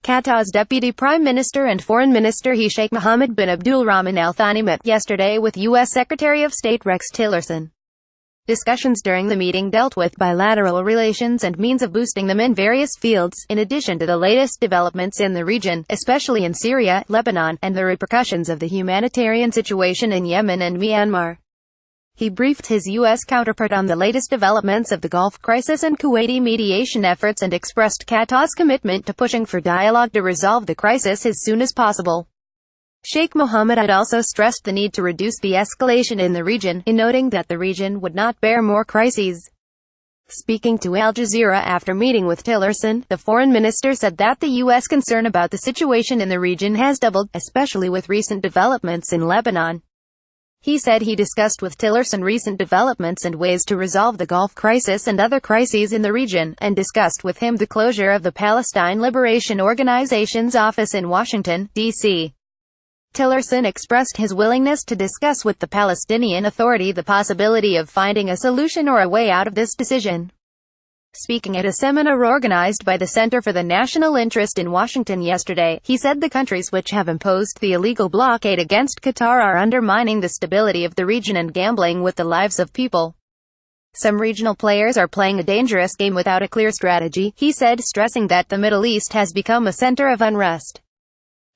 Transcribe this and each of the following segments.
Qatar's Deputy Prime Minister and Foreign Minister Sheikh Mohamed bin Abdulrahman alThani met yesterday with U.S. Secretary of State Rex Tillerson. Discussions during the meeting dealt with bilateral relations and means of boosting them in various fields, in addition to the latest developments in the region, especially in Syria, Lebanon, and the repercussions of the humanitarian situation in Yemen and Myanmar. He briefed his U.S. counterpart on the latest developments of the Gulf crisis and Kuwaiti mediation efforts and expressed Qatar's commitment to pushing for dialogue to resolve the crisis as soon as possible. Sheikh Mohamed had also stressed the need to reduce the escalation in the region, in noting that the region would not bear more crises. Speaking to Al Jazeera after meeting with Tillerson, the foreign minister said that the U.S. concern about the situation in the region has doubled, especially with recent developments in Lebanon. He said he discussed with Tillerson recent developments and ways to resolve the Gulf crisis and other crises in the region, and discussed with him the closure of the Palestine Liberation Organization's office in Washington, D.C. Tillerson expressed his willingness to discuss with the Palestinian Authority the possibility of finding a solution or a way out of this decision. Speaking at a seminar organized by the Center for the National Interest in Washington yesterday, he said the countries which have imposed the illegal blockade against Qatar are undermining the stability of the region and gambling with the lives of people. Some regional players are playing a dangerous game without a clear strategy, he said, stressing that the Middle East has become a center of unrest.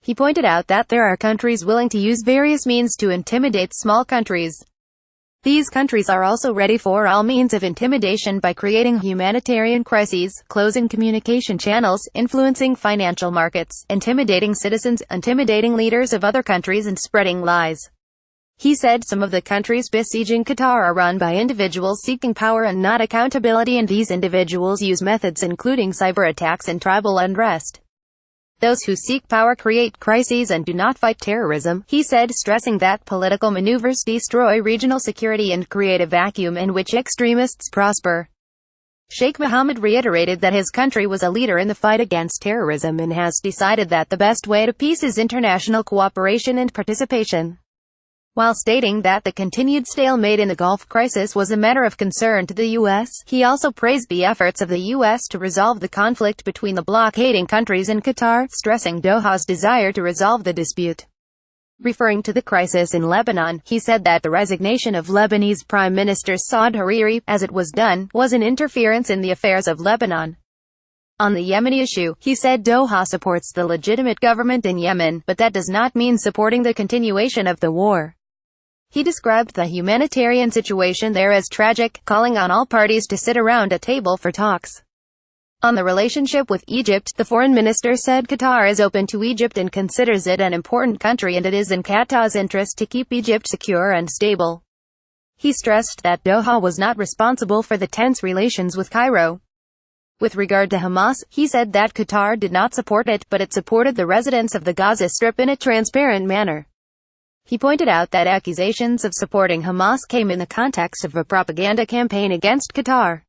He pointed out that there are countries willing to use various means to intimidate small countries. These countries are also ready for all means of intimidation by creating humanitarian crises, closing communication channels, influencing financial markets, intimidating citizens, intimidating leaders of other countries and spreading lies. He said some of the countries besieging Qatar are run by individuals seeking power and not accountability, and these individuals use methods including cyber attacks and tribal unrest. Those who seek power create crises and do not fight terrorism, he said, stressing that political maneuvers destroy regional security and create a vacuum in which extremists prosper. Sheikh Mohammed reiterated that his country was a leader in the fight against terrorism and has decided that the best way to peace is international cooperation and participation. While stating that the continued stalemate in the Gulf crisis was a matter of concern to the U.S., he also praised the efforts of the U.S. to resolve the conflict between the blockading countries and Qatar, stressing Doha's desire to resolve the dispute. Referring to the crisis in Lebanon, he said that the resignation of Lebanese Prime Minister Saad Hariri, as it was done, was an interference in the affairs of Lebanon. On the Yemeni issue, he said Doha supports the legitimate government in Yemen, but that does not mean supporting the continuation of the war. He described the humanitarian situation there as tragic, calling on all parties to sit around a table for talks. On the relationship with Egypt, the foreign minister said Qatar is open to Egypt and considers it an important country, and it is in Qatar's interest to keep Egypt secure and stable. He stressed that Doha was not responsible for the tense relations with Cairo. With regard to Hamas, he said that Qatar did not support it, but it supported the residents of the Gaza Strip in a transparent manner. He pointed out that accusations of supporting Hamas came in the context of a propaganda campaign against Qatar.